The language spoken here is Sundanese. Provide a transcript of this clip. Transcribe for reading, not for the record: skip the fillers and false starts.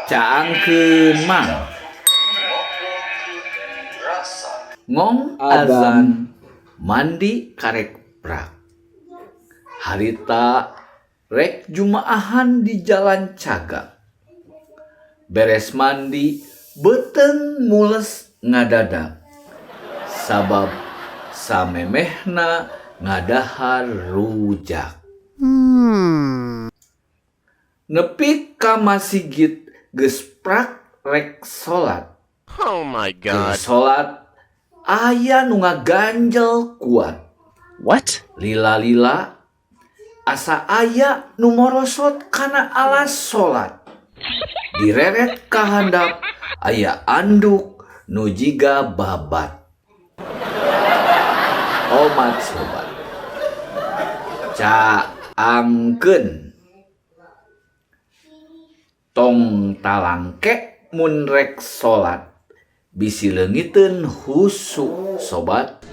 Caangkeun mang ngong azan mandi karek prak. Harita rek jumaahan di jalan Caga. Beres mandi beuteung mules ngadadak. Sabab samemehna ngadahar rujak. Nepi ka masjid geus prak rek salat. Oh my god. Salat aya nu ngaganjel kuat. What? Lila-lila asa aya nu morosot kana alas salat. Direret ka handap aya anduk nu jiga babat. Omat sobat. Caangkeun tong talangke mun rek salat bisi leungiteun husu sobat.